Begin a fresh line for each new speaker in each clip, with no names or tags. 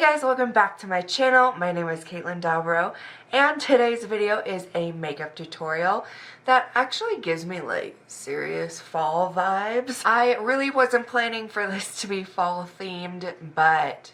guys, welcome back to my channel. My name is Kaitlyn Dobrow, and today's video is a makeup tutorial that actually gives me like serious fall vibes. I really wasn't planning for this to be fall themed, but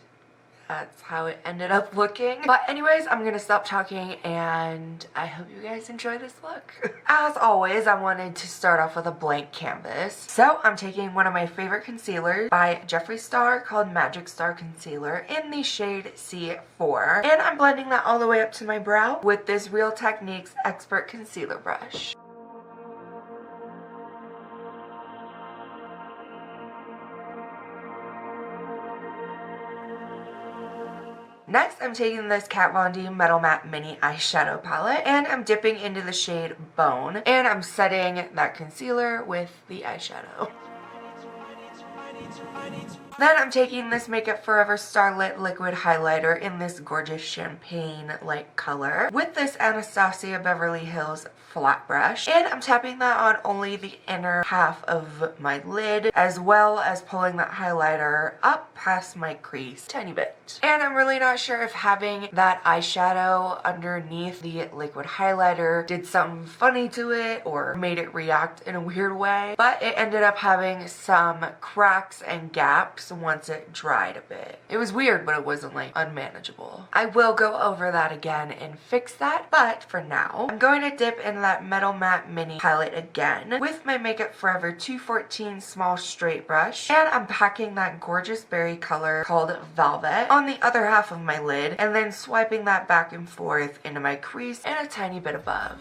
that's how it ended up looking. But anyways, I'm gonna stop talking and I hope you guys enjoy this look. As always, I wanted to start off with a blank canvas. So I'm taking one of my favorite concealers by Jeffree Star called Magic Star Concealer in the shade C4. And I'm blending that all the way up to my brow with this Real Techniques Expert Concealer Brush. Next, I'm taking this Kat Von D Metal Matte Mini Eyeshadow Palette, and I'm dipping into the shade Bone, and I'm setting that concealer with the eyeshadow. Then I'm taking this Makeup Forever Starlit Liquid Highlighter in this gorgeous champagne-like color with this Anastasia Beverly Hills flat brush, and I'm tapping that on only the inner half of my lid, as well as pulling that highlighter up past my crease tiny bit. And I'm really not sure if having that eyeshadow underneath the liquid highlighter did something funny to it or made it react in a weird way, but it ended up having some cracks and gaps once it dried a bit. It was weird, but it wasn't like unmanageable. I will go over that again and fix that, but for now, I'm going to dip in that Metal Matte Mini palette again with my Makeup Forever 214 small straight brush, and I'm packing that gorgeous berry color called Velvet on the other half of my lid, and then swiping that back and forth into my crease and a tiny bit above.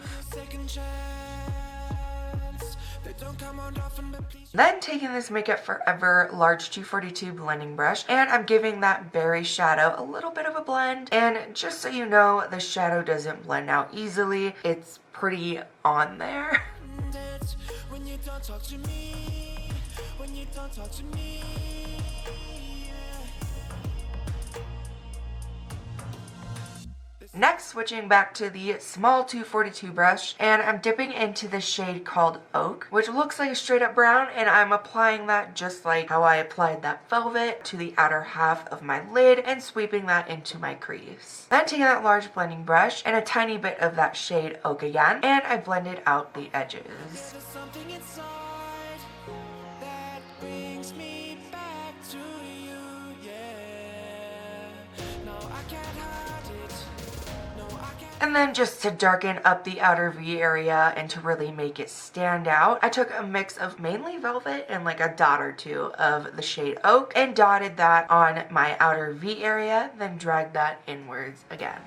Then taking this Makeup Forever large 242 blending brush, and I'm giving that berry shadow a little bit of a blend. And just so you know, the shadow doesn't blend out easily. It's pretty on there. Next, switching back to the small 242 brush, and I'm dipping into the shade called Oak, which looks like a straight up brown, and I'm applying that just like how I applied that Velvet to the outer half of my lid and sweeping that into my crease. Then taking that large blending brush and a tiny bit of that shade Oak again, and I blended out the edges. And then just to darken up the outer V area and to really make it stand out, I took a mix of mainly Velvet and like a dot or two of the shade Oak and dotted that on my outer V area, then dragged that inwards again.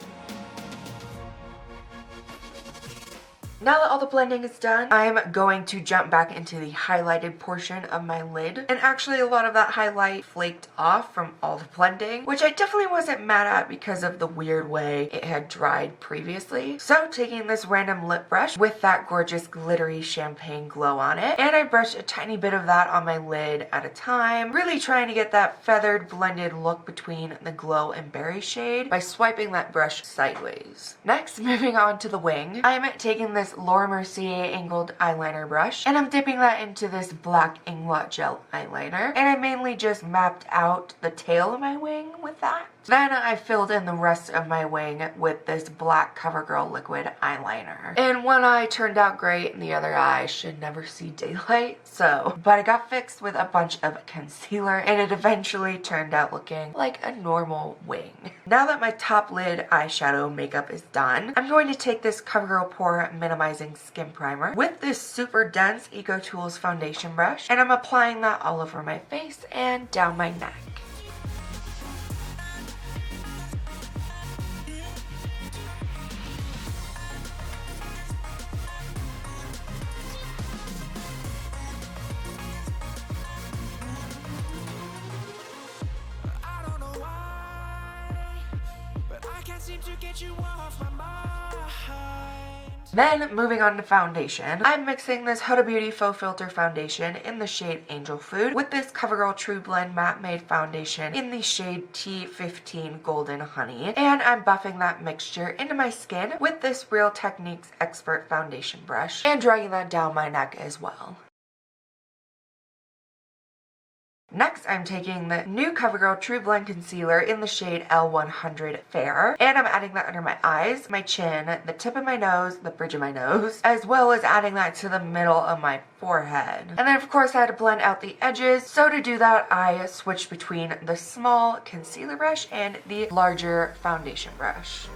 Now that all the blending is done, I'm going to jump back into the highlighted portion of my lid. And actually a lot of that highlight flaked off from all the blending, which I definitely wasn't mad at because of the weird way it had dried previously. So taking this random lip brush with that gorgeous glittery champagne glow on it, and I brushed a tiny bit of that on my lid at a time, really trying to get that feathered blended look between the glow and berry shade by swiping that brush sideways. Next, moving on to the wing, I'm taking this Laura Mercier angled eyeliner brush, and I'm dipping that into this black Inglot gel eyeliner, and I mainly just mapped out the tail of my wing with that. Then I filled in the rest of my wing with this black Covergirl liquid eyeliner. And one eye turned out great and the other eye should never see daylight, but I got fixed with a bunch of concealer and it eventually turned out looking like a normal wing. Now that my top lid eyeshadow makeup is done, I'm going to take this Covergirl Pore Minimizing Skin Primer with this super dense Eco Tools foundation brush, and I'm applying that all over my face and down my neck. Then, moving on to foundation, I'm mixing this Huda Beauty Faux Filter Foundation in the shade Angel Food with this CoverGirl True Blend Matte Made Foundation in the shade T15 Golden Honey, and I'm buffing that mixture into my skin with this Real Techniques Expert Foundation brush and dragging that down my neck as well. Next, I'm taking the new CoverGirl True Blend Concealer in the shade L100 Fair, and I'm adding that under my eyes, my chin, the tip of my nose, the bridge of my nose, as well as adding that to the middle of my forehead. And then of course I had to blend out the edges, so to do that I switched between the small concealer brush and the larger foundation brush.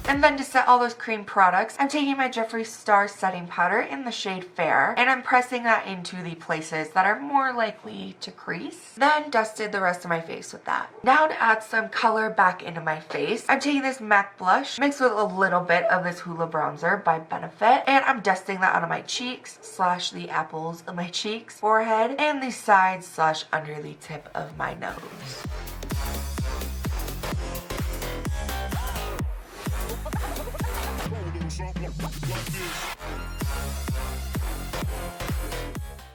And then to set all those cream products, I'm taking my Jeffree Star setting powder in the shade Fair, and I'm pressing that into the places that are more likely to crease. Then dusted the rest of my face with that. Now to add some color back into my face, I'm taking this MAC blush mixed with a little bit of this Hoola bronzer by Benefit, and I'm dusting that onto my cheeks / the apples of my cheeks, forehead, and the sides / under the tip of my nose.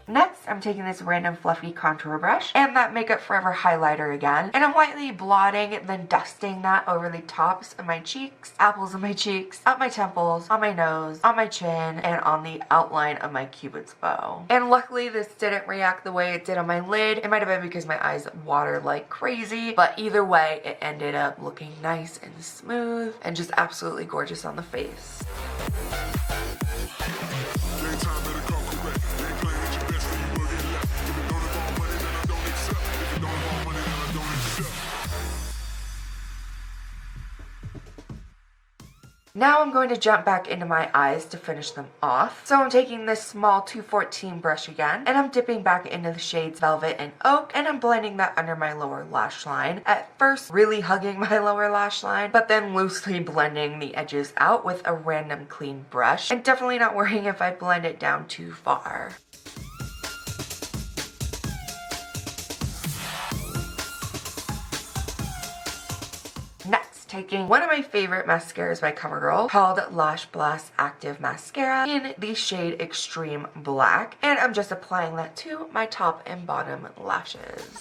Next, I'm taking this random fluffy contour brush and that Makeup Forever highlighter again, and I'm lightly blotting and then dusting that over the tops of my cheeks, apples of my cheeks, up my temples, on my nose, on my chin, and on the outline of my cupid's bow. And luckily this didn't react the way it did on my lid. It might have been because my eyes water like crazy, but either way it ended up looking nice and smooth and just absolutely gorgeous on the face. Now I'm going to jump back into my eyes to finish them off. So I'm taking this small 214 brush again, and I'm dipping back into the shades Velvet and Oak, and I'm blending that under my lower lash line. At first, really hugging my lower lash line, but then loosely blending the edges out with a random clean brush, and definitely not worrying if I blend it down too far. Taking one of my favorite mascaras by Covergirl called Lash Blast Active Mascara in the shade Extreme Black, and I'm just applying that to my top and bottom lashes.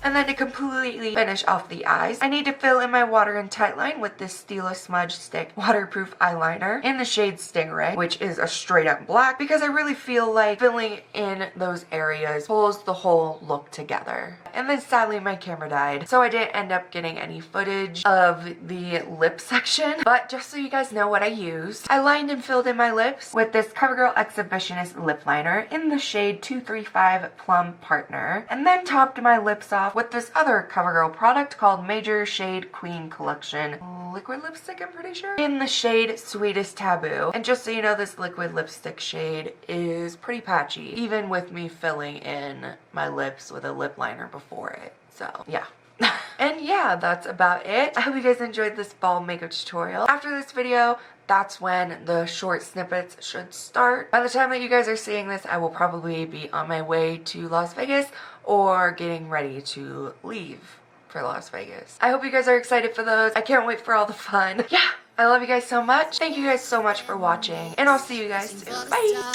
And then to completely finish off the eyes, I need to fill in my water and tight line with this Stila Smudge Stick waterproof eyeliner in the shade Stingray, which is a straight up black, because I really feel like filling in those areas pulls the whole look together. And then sadly my camera died, so I didn't end up getting any footage of the lip section, but just so you guys know what I used, I lined and filled in my lips with this CoverGirl Exhibitionist lip liner in the shade 235 Plum Partner, and then topped my lips off with this other CoverGirl product called Major Shade Queen Collection liquid lipstick, I'm pretty sure, in the shade Sweetest Taboo. And just so you know, this liquid lipstick shade is pretty patchy, even with me filling in my lips with a lip liner before it. So yeah. And yeah, that's about it. I hope you guys enjoyed this fall makeup tutorial. After this video, that's when the short snippets should start. By the time that you guys are seeing this, I will probably be on my way to Las Vegas or getting ready to leave for Las Vegas. I hope you guys are excited for those. I can't wait for all the fun. Yeah, I love you guys so much. Thank you guys so much for watching, and I'll see you guys soon. Bye!